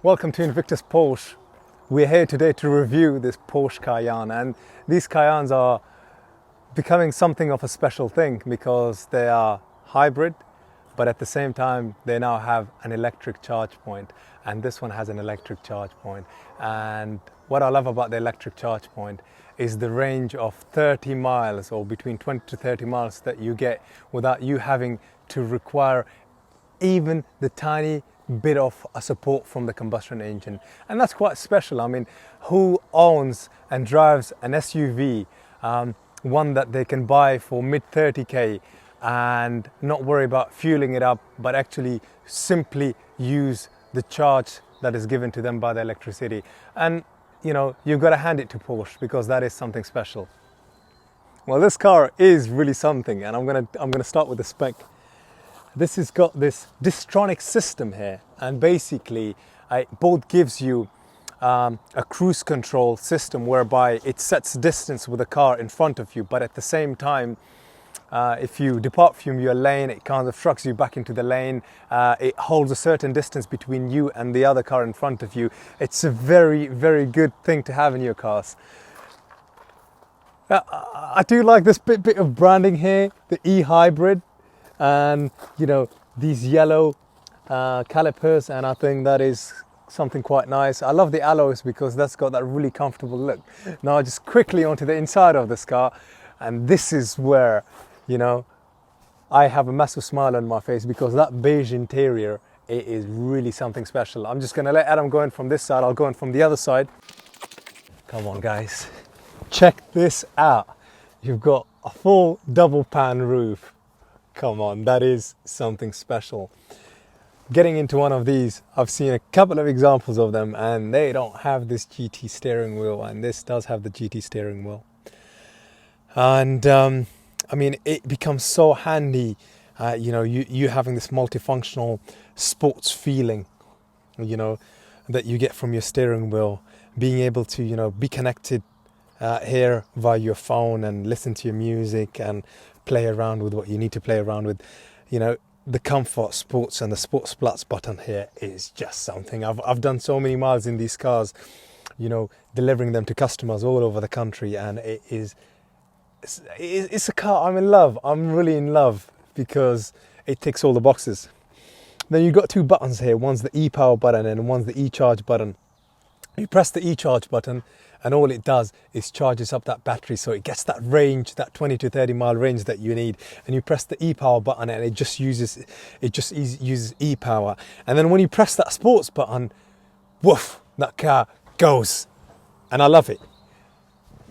Welcome to Invictus Porsche. We're here today to review this Porsche Cayenne, and these Cayennes are becoming something of a special thing because they are hybrid, but at the same time they now have an electric charge point, and this one has an electric charge point. And what I love about the electric charge point is the range of 30 miles or between 20 to 30 miles that you get without you having to require even the tiny bit of a support from the combustion engine. And that's quite special. I mean, who owns and drives an SUV, one that they can buy for mid 30k and not worry about fueling it up, but actually simply use the charge that is given to them by the electricity? And you know, you've got to hand it to Porsche because that is something special. Well, this car is really something, and I'm gonna start with the spec. This has got this Distronic system here, and basically it both gives you a cruise control system whereby it sets distance with the car in front of you, but at the same time, if you depart from your lane, it kind of shrugs you back into the lane. It holds a certain distance between you and the other car in front of you. It's a very, very good thing to have in your cars. I do like this bit of branding here, the e-hybrid, and you know, these yellow calipers, and I think that is something quite nice. I love the alloys because that's got that really comfortable look. Now just quickly onto the inside of this car, and this is where, you know, I have a massive smile on my face because that beige interior, it is really something special. I'm just gonna let Adam go in from this side, I'll go in from the other side. Come on guys, check this out. You've got a full double pan roof. Come on, that is something special. Getting into one of these, I've seen a couple of examples of them and they don't have this GT steering wheel, and this does have the GT steering wheel. And I mean, it becomes so handy, you know, you having this multifunctional sports feeling, you know, that you get from your steering wheel, being able to, you know, be connected here via your phone and listen to your music and play around with what you need to play around with. You know, the comfort sports and the sports plus button here is just something. I've done so many miles in these cars, you know, delivering them to customers all over the country, and it's a car I'm in love. I'm really in love because it ticks all the boxes. Then you've got two buttons here. One's the e-power button and one's the e-charge button. You press the e-charge button and all it does is charges up that battery, so it gets that range, that 20 to 30 mile range that you need. And you press the e-power button and it just uses e-power. And then when you press that sports button, woof, that car goes. And I love it.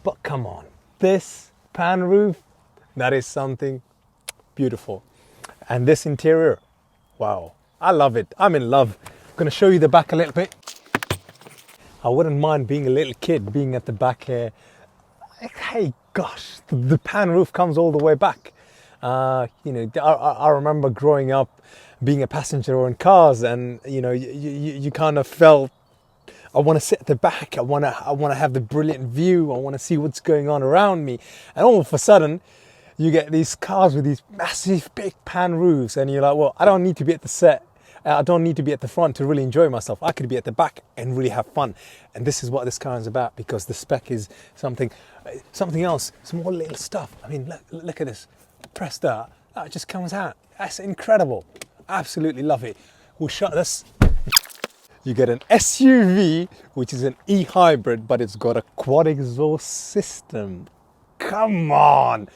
But come on, this pan roof, that is something beautiful. And this interior, wow, I love it. I'm in love. I'm going to show you the back a little bit. I wouldn't mind being a little kid, being at the back here. Hey, gosh, the pan roof comes all the way back. You know, I remember growing up being a passenger in cars, and you know, you kind of felt, I want to sit at the back. I want to have the brilliant view. I want to see what's going on around me. And all of a sudden, you get these cars with these massive big pan roofs, and you're like, well, I don't need to be at the set. I don't need to be at the front to really enjoy myself. I could be at the back and really have fun. And this is what this car is about, because the spec is something else, some more little stuff. I mean, look at this. Press that. That just comes out. That's incredible. Absolutely love it. We'll shut this. You get an SUV, which is an e-hybrid, but it's got a quad exhaust system. Come on.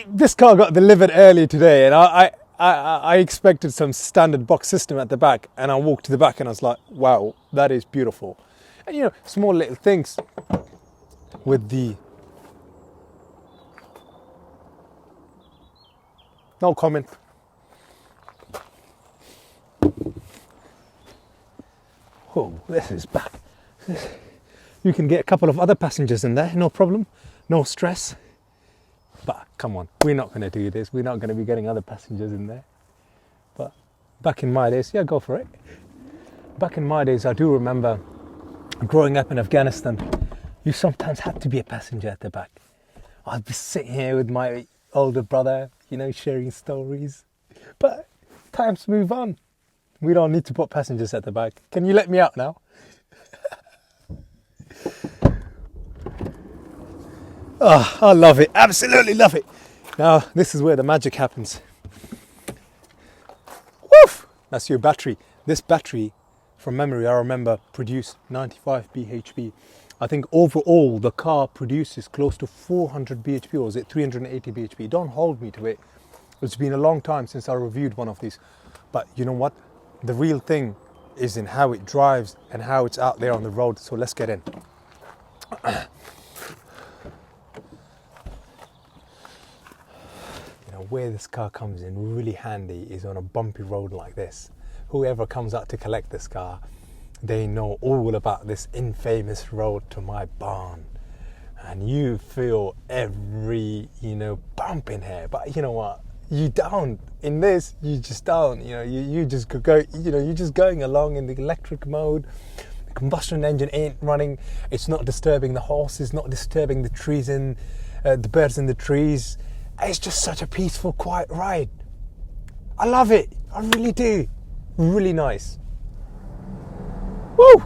This car got delivered early today, and I expected some standard box system at the back, and I walked to the back and I was like, wow, that is beautiful. And you know, small little things with the, no comment. Oh, this is back. You can get a couple of other passengers in there, no problem, no stress. But come on, we're not going to do this. We're not going to be getting other passengers in there. But back in my days, yeah, go for it. Back in my days, I do remember growing up in Afghanistan, you sometimes had to be a passenger at the back. I'd be sitting here with my older brother, you know, sharing stories. But times move on. We don't need to put passengers at the back. Can you let me out now? Oh, I love it. Absolutely love it. Now, this is where the magic happens. Woof! That's your battery. This battery, from memory, I remember, produced 95 bhp. I think overall the car produces close to 400 bhp, or is it 380 bhp? Don't hold me to it. It's been a long time since I reviewed one of these. But you know what? The real thing is in how it drives and how it's out there on the road. So let's get in. Where this car comes in really handy is on a bumpy road like this. Whoever comes out to collect this car, they know all about this infamous road to my barn. And you feel every, bump in here. But you know what? You don't. In this, you just don't. You just go, you're just going along in the electric mode. The combustion engine ain't running. It's not disturbing the horses, not disturbing the trees and the birds in the trees. It's just such a peaceful, quiet ride. I love it. I really do. Really nice. Woo!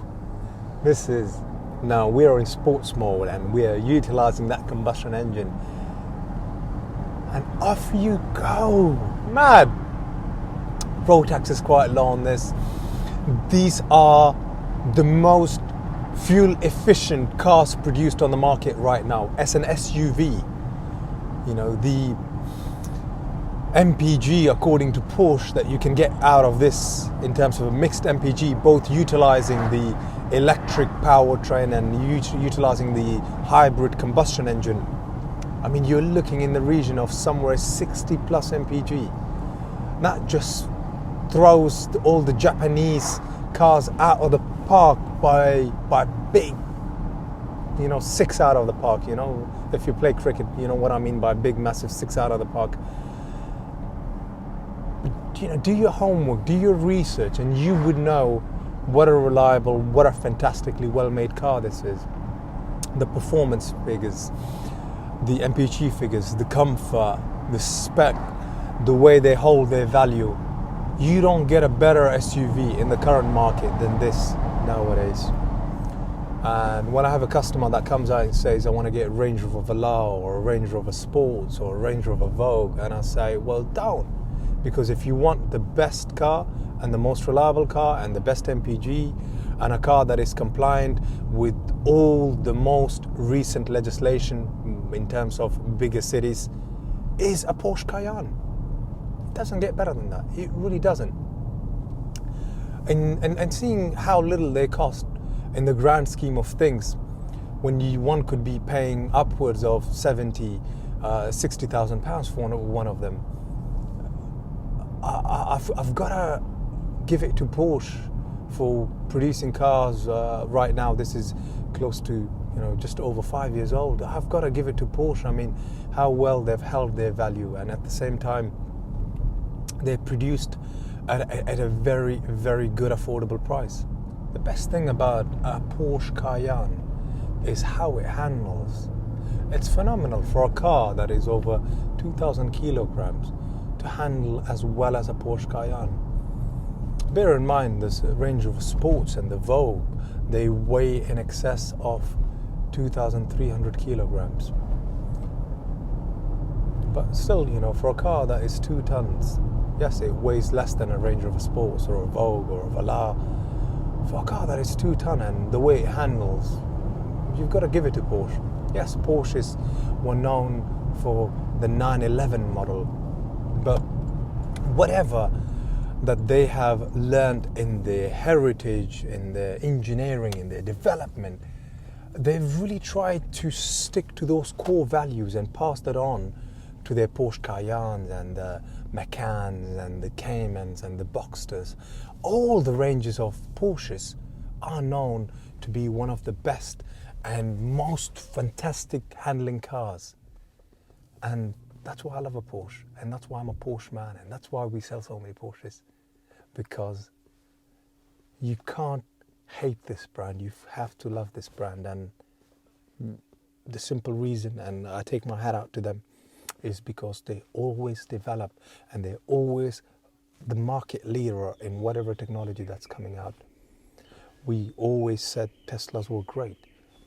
Now we are in sports mode and we are utilizing that combustion engine. And off you go. Mad. Road tax is quite low on this. These are the most fuel efficient cars produced on the market right now. As an SUV. The MPG, according to Porsche, that you can get out of this in terms of a mixed MPG, both utilizing the electric powertrain and utilizing the hybrid combustion engine. I mean, you're looking in the region of somewhere 60 plus MPG. That just throws all the Japanese cars out of the park by big, 6 out of the park, If you play cricket, you know what I mean by big, massive 6 out of the park. Do your homework, do your research, and you would know what a reliable, what a fantastically well-made car this is. The performance figures, the MPG figures, the comfort, the spec, the way they hold their value. You don't get a better SUV in the current market than this nowadays. And when I have a customer that comes out and says, I want to get a Range Rover Velar or a Range Rover Sports or a Range Rover Vogue, and I say, well, don't. Because if you want the best car and the most reliable car and the best MPG and a car that is compliant with all the most recent legislation in terms of bigger cities, is a Porsche Cayenne. It doesn't get better than that. It really doesn't. And seeing how little they cost in the grand scheme of things, when one could be paying upwards of 70, 60,000 pounds for one of them, I've got to give it to Porsche for producing cars right now. This is close to just over 5 years old. I've got to give it to Porsche. I mean, how well they've held their value, and at the same time, they're produced at a very, very good affordable price. The best thing about a Porsche Cayenne is how it handles. It's phenomenal for a car that is over 2,000 kilograms to handle as well as a Porsche Cayenne. Bear in mind, this Range Rover Sports and the Vogue, they weigh in excess of 2,300 kilograms. But still, for a car that is 2 tons, yes, it weighs less than a Range Rover Sports or a Vogue or a Velar. For a car that is 2 ton and the way it handles, you've got to give it to Porsche. Yes, Porsches were known for the 911 model, but whatever that they have learned in their heritage, in their engineering, in their development, they've really tried to stick to those core values and pass that on to their Porsche Cayennes and the Macans and the Caymans and the Boxsters. All the ranges of Porsches are known to be one of the best and most fantastic handling cars. And that's why I love a Porsche, and that's why I'm a Porsche man, and that's why we sell so many Porsches. Because you can't hate this brand, you have to love this brand. And the simple reason, and I take my hat out to them, is because they always develop and they always the market leader in whatever technology that's coming out. We always said Teslas were great,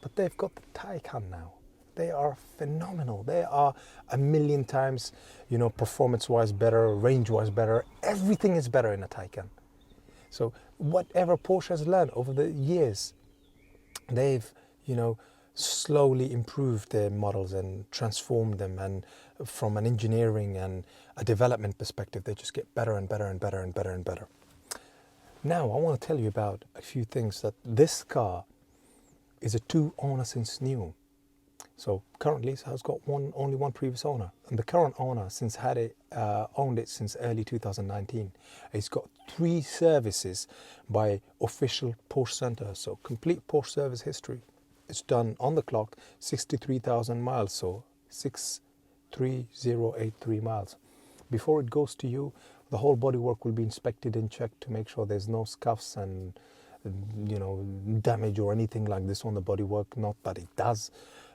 but they've got the Taycan now. They are phenomenal. They are a million times, performance-wise better, range-wise better. Everything is better in a Taycan. So whatever Porsche has learned over the years, they've, slowly improved their models and transformed them. And from an engineering and a development perspective, they just get better and better and better and better and better. Now, I want to tell you about a few things. That this car is a 2-owner since new. So currently it has got only one previous owner, and the current owner owned it since early 2019. It's got 3 services by official Porsche centers, so complete Porsche service history. It's done on the clock 63,000 miles, so 63083 miles. Before it goes to you, the whole bodywork will be inspected and checked to make sure there's no scuffs and damage or anything like this on the bodywork. Not that it does.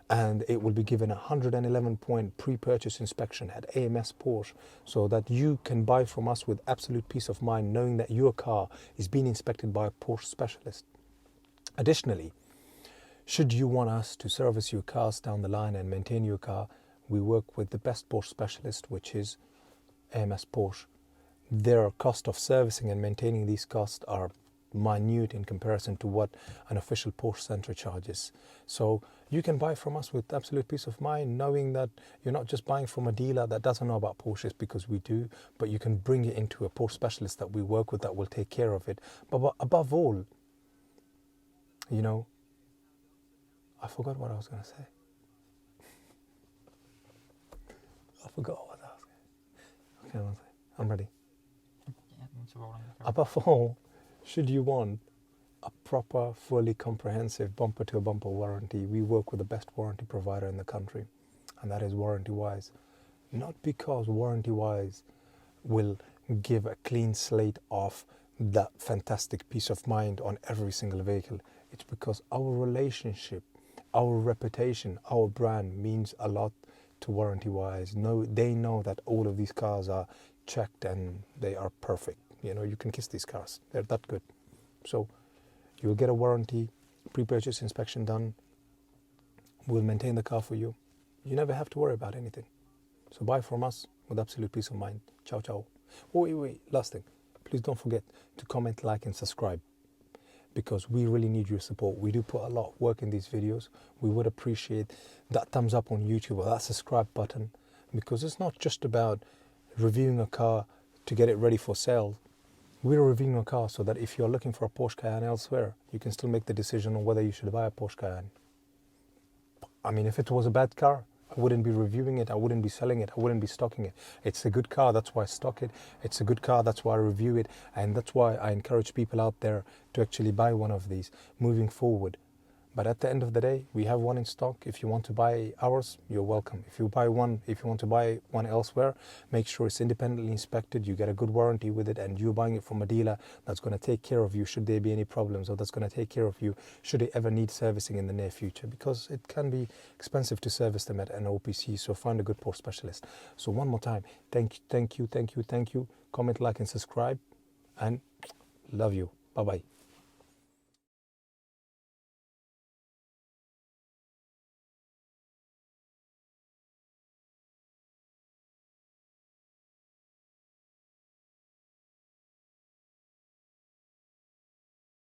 And it will be given a 111-point pre-purchase inspection at AMS Porsche, so that you can buy from us with absolute peace of mind, knowing that your car is being inspected by a Porsche specialist. Additionally, should you want us to service your cars down the line and maintain your car, we work with the best Porsche specialist, which is AMS Porsche. Their cost of servicing and maintaining these costs are minute in comparison to what an official Porsche center charges. So you can buy from us with absolute peace of mind, knowing that you're not just buying from a dealer that doesn't know about Porsches, because we do, but you can bring it into a Porsche specialist that we work with that will take care of it. But above all, I forgot what I was going to say. I forgot what I was going to say. Okay, one second. I'm ready. Above all, should you want a proper, fully comprehensive bumper-to-bumper warranty, we work with the best warranty provider in the country, and that is Warranty Wise. Not because Warranty Wise will give a clean slate of that fantastic peace of mind on every single vehicle. It's because our relationship, our reputation, our brand means a lot to Warranty Wise. They know that all of these cars are checked and they are perfect. You can kiss these cars. They're that good. So you'll get a warranty, pre-purchase inspection done. We'll maintain the car for you. You never have to worry about anything. So buy from us with absolute peace of mind. Ciao, ciao. Oh, wait. Last thing. Please don't forget to comment, like, and subscribe, because we really need your support. We do put a lot of work in these videos. We would appreciate that thumbs up on YouTube or that subscribe button, because it's not just about reviewing a car to get it ready for sale. We're reviewing a car so that if you're looking for a Porsche Cayenne elsewhere, you can still make the decision on whether you should buy a Porsche Cayenne. I mean, if it was a bad car, I wouldn't be reviewing it, I wouldn't be selling it, I wouldn't be stocking it. It's a good car, that's why I stock it. It's a good car, that's why I review it. And that's why I encourage people out there to actually buy one of these moving forward. But at the end of the day, we have one in stock. If you want to buy ours, you're welcome. If you want to buy one elsewhere, make sure it's independently inspected. You get a good warranty with it, and you're buying it from a dealer that's going to take care of you should there be any problems, or that's going to take care of you should it ever need servicing in the near future, because it can be expensive to service them at an OPC. So find a good Porsche specialist. So one more time, thank you. Comment, like, and subscribe, and love you. Bye-bye.